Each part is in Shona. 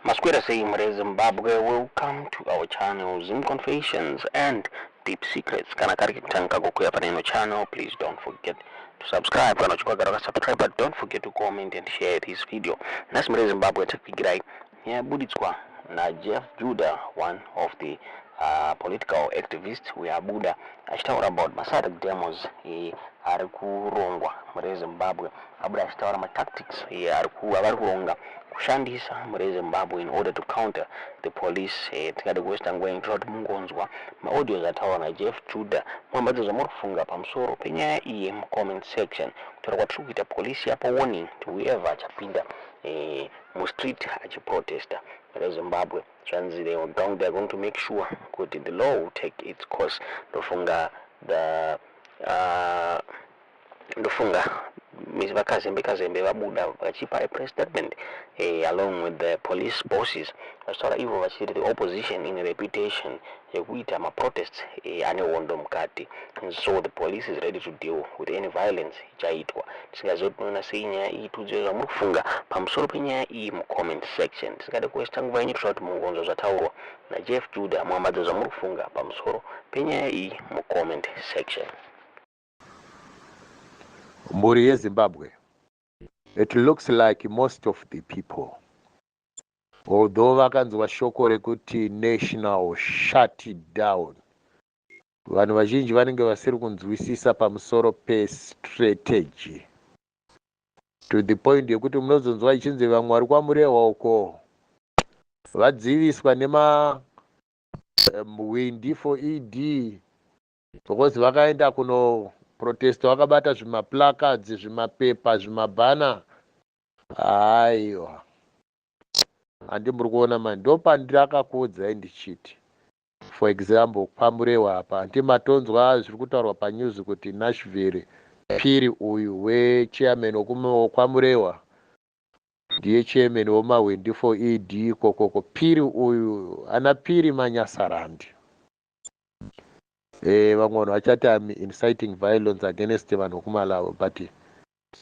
Masquera saying Zimbabwe, welcome to our channel Zim Confessions and Deep Secrets. Kana kari kitanga kukuya paneno channel, please don't forget to subscribe. Kana chukwa gara subscribe, but don't forget to comment and share this video. Nasi Zimbabwe takigirai ya buditswa na Jeff Judah, one of the political activists we are Buddha achitaura about masadak demos ari kurongwa muri Zimbabwe. Abuda achitaura matactics avari kuronga kushandisa muri Zimbabwe in order to counter the police. Tikade kuwesta nguva inoti mungonzwa maaudios ataura naJeff Judah mwambadzo zvamurifunga pamusoro penyaya iyi mucomment section. Kutaura kwatiri kuita polisi yapa warning to whoever achapinda mustreet achiprotesta muri Zimbabwe. Zvanzi they are going to make sure that the law will take its course. Ndofunga vakazembe vabuda vachipa a press statement along with the police bosses vachitaura ivo vachiti the opposition in reputation yekuita maprotests ane hondo mukati, and so the police is ready to deal with any violence ichaitwa. Tisingazotinoona sei nyaya iyi tudziwe zvamurifunga pamusoro penyaya iyi mucomment section. Tisingade kuwesta nguva yenyu kusvika kuti mungonzwa zvataurwa naJeff Judah mwambadzo zvamurifunga pamusoro penyaya iyi mucomment section. Mburi yeZimbabwe, it looks like most of the people, although vakanzwa shoko rekuti national shut down, vanhu vazhinji vanenge vasiri kunzwisisa pamusoro pestrategy, to the point yekuti munozonzwa ichinzi vamwe vari kwamurehwa uko vadziviswa windi for ED because vakaenda kuno protesta vakabata zvimaplacards, zvimapepa, zvimabhana. Aiwa, handi muri kuona mani, ndo pandirakakuudzai ndichiti, for example kwamurehwa apa handi matonzwa zviri kutaurwa panews kuti Nashville Phiri uyu wechairman wokwamurehwa ndiye chairman womawindi for ED kokoko. Phiri uyu ana Phiri Manyasarandi. Vamwe vanhu vachati I'm inciting violence against vanhu kuMalawi, but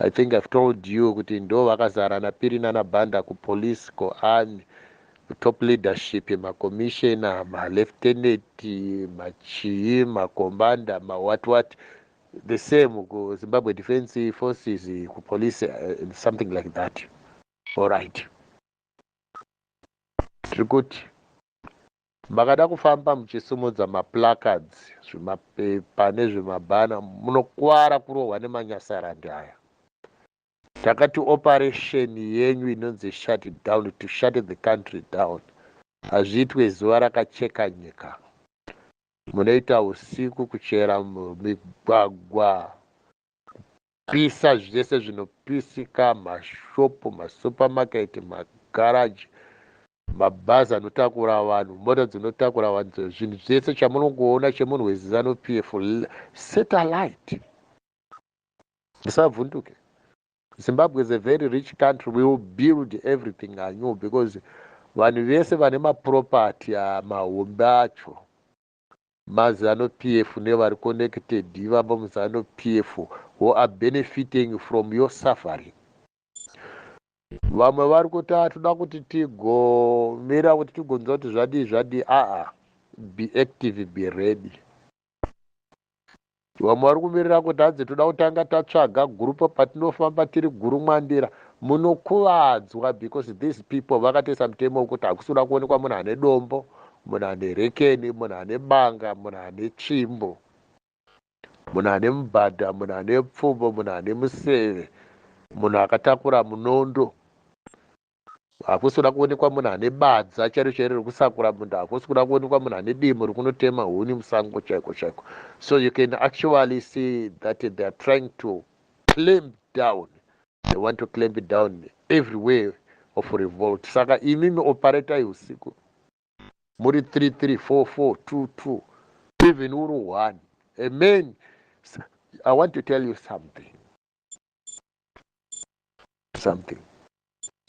I think I've told you kuti ndo vakazara naPhiri nanabhanda kupolice, kuarmy, top leadership, macommissioner, malieutenant, machii, macommanda, what, the same ku Zimbabwe Defence Forces, ku police, something like that. All right. Trikuti makada kufamba muchisimudza maplacards, zvimapepa nezvimabhana, munokuwara kurohwa nemanyasarandi aya. Takati operation yenyu inonzi shut down, to shut the country down, hazviitwe zuva rakacheka nyika. Munoita usiku, kuchera migwagwa, kupisa zvese zvinopisika, mashopu, masupermarket, magaraji, mabhazi anotakura vanhu, mota dzinotakura vanhu, zvinhu zvese chamunongoona chemunhu weZANU-PF, satellite. Musavhunduke. Zimbabwe is a very rich country. We will build everything anew because vanhu vese vane maproperty mahombe acho maZANU-PF nevari connected ivamba muZANU-PF who are benefiting from your suffering. Vamwe vari kuti toda kuti tigomira kuti tigonzwa kuti zvadi be active, be ready. Vamwe vari kumirira kuti hadzi toda kutanga tatsvaga gurupu patinofamba tiri guru mwandira. Munokuvadzwa because these people vakatoisa mutemo wekuti hakusina kuonekwa munhu ane dombo, munhu ane rekeni, munhu ane banga, munhu ane tsvimbo, munhu ane mubhadha, munhu ane pfumbo, munhu ane museve, munhu akatakura munondo. Hakusina kuonekwa munhu ane badza chero rekusakura munhu, hakusina kuonekwa munhu ane dimo rekunotema huni musango chaiko. So you can actually see that they are trying to clamp down. They want to clamp it down every way of revolt. Saka imimi operator usiku muri 334422, even uru 1. Amen. I want to tell you something.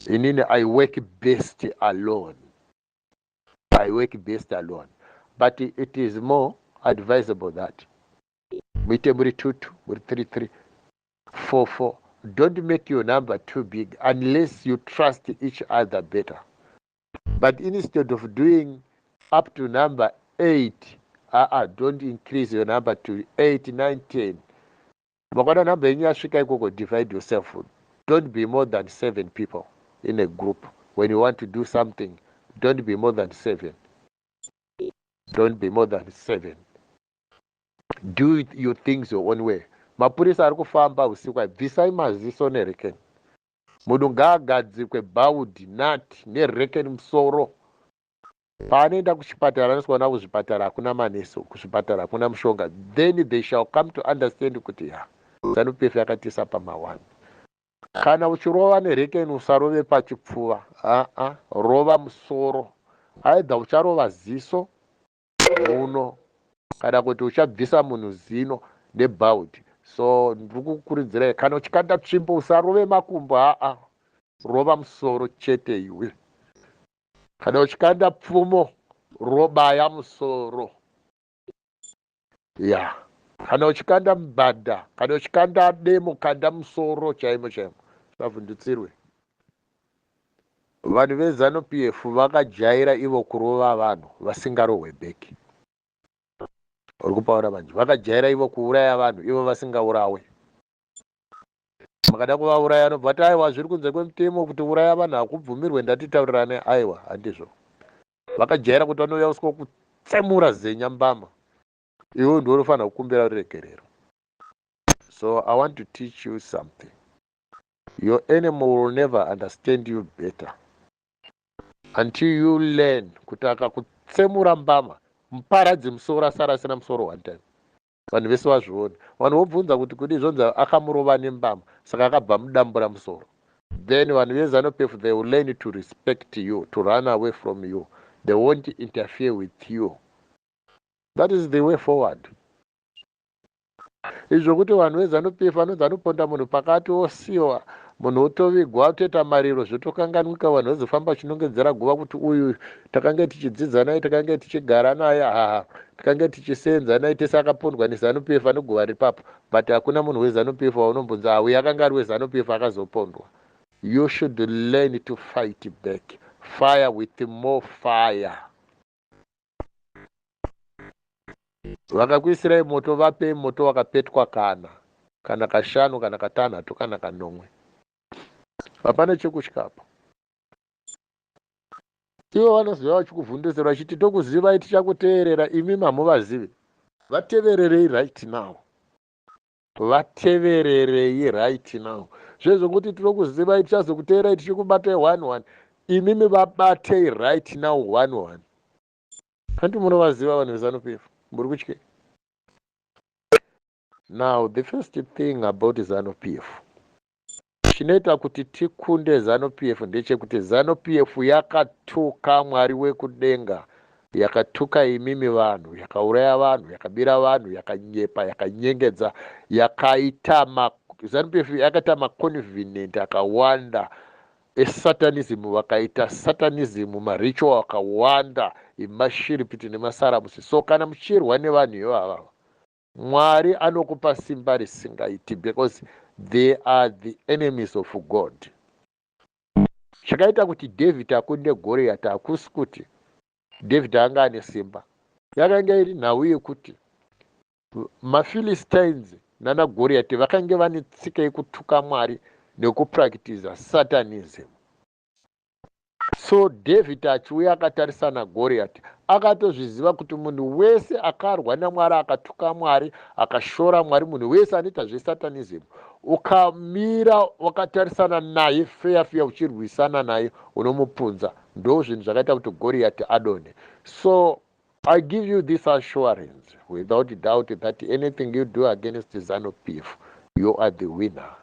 Inini, I work best alone. But it is more advisable that Mite muri 22, muri 3344. Don't make your number too big unless you trust each other better. But instead of doing up to number 8, don't increase your number to 8, 9, 10. Makada number yenyu yasvika ikoko, divide yourself. Don't be more than 7 people in a group. When you want to do something, don't be more than 7. Don't be more than 7. Do your things your own way. Mapurisa ari kufamba usiku, bvisai maziso nerekeni. Munhu ngaagadzikwe bhaudhi, nati nerekeni musoro. Paanoenda kuchipatara anoswana kuzvipatara hakuna manesi, kuzvipatara hakuna mushonga. Then they shall come to understand kuti ZANU-PF yakatiisa pama1. Kana uchirova nerekeni usarove pachipfuva, rova musoro. Aidha ucharova ziso, muno, kana kuti uchabvisa munhu zino nebhaudhi. So ndiri kukurudzirai, kana uchikanda tsvimbo usarove makumbo, rova musoro chete iwe. Kana uchikanda pfumo, robaya musoro. Kana uchikanda mbada, kana uchikanda demo, kanda musoro chaimo chaimo. Savhundutsirwe. Vanhu veZANU-PF vakajaira ivo kurova vanhu vasingarohwe bheki. Uri kupaura manje, vakajaira ivo kuuraya vanhu ivo vasingaurawe. Makada kuvauraya anobva ati aiwa zviri kunze kwemutemo kuti uraya vanhu hakubvumirwe, ndatitaurirane. Aiwa handizvo. Vakajaira kuti vanouya usiko kutsemura zenyambama. Iwe ndiwe unofanira kukumbira ruregerero. So I want to teach you something. Your enemy will never understand you better until you learn kuti akakutsemura mbama, muparadzi musoro asara asina musoro one time. Vanhu vese vazviona. Vanhu vobvunza kuti kudi zvonzi akamurova nembama saka akabva mudambura musoro. Then vanhu veZANU-PF, they will learn to respect you, to run away from you. They won't interfere with you. That is the way forward. Izvo kuti vanhu veZANU-PF vanonzi anoponda munhu pakati osiwa, munhu otovigwa toita mariro zvotokanganwika, vanhu vozofamba chinongedzera guva kuti uyu takanga tichidzidza naye, takanga tichigara naye, takanga tichisenza naye, tese akapondwa neZANU-PF anoguva ripapo. But hakuna munhu weZANU-PF waunombonzi uyu akanga ari weZANU-PF akazopondwa. You should learn to fight back. Fire with more fire. Vakakuisirai moto, vapei moto wakapetwa kana kashanu, kana katanhatu, kana kanomwe. Hapana chekutyapo. Ivo vanoziva vachikuvhundusira vachiti tokuzivai tichakuteerera, imi mamuvazivi. Vatevererei right now. Vatevererei right now. Zvezvokuti tinokuzivai tichazokuteerai tichikubatai 1-1. Imimi vabatei right now 1-1. Hanti munovaziva vanhu veZANU-PF. Muri kutye. Now the first thing about ZANU-PF, chinoita kuti tikunde ZANU-PF ndechekuti ZANU-PF yakatuka Mwari wekudenga, yakatuka imimi vanhu, yakauraya vanhu, yakabira vanhu, yakanyepa, yakanyengedza, yakaita ZANU-PF yakaita maconvenant akawanda esatanism, vakaita satanism, maritual akawanda emashiripiti nemasaramusi. So kana muchirwa nevanhu ivava, Mwari anokupa simba risingaiti, because they are the enemies of God. Chakaita kuti David akunde Goliath hakusi kuti David anga ane simba. Yakanga iri nhau yekuti maPhilistines nana Goliath vakanga vane tsika yekutuka Mwari nekupractice satanism. So David achiuya akatarisana Goliath, akatozviziva kuti munhu wese akarwa naMwari, akatuka Mwari, akashora Mwari, munhu wese anoita zvesatanism, ukamira wakatarisana naye feya uchirwisana naye, unomupunza. Ndo zvinhu zvakaita kuti Goliath adone. So I give you this assurance without doubt that anything you do against ZANU-PF, you are the winner.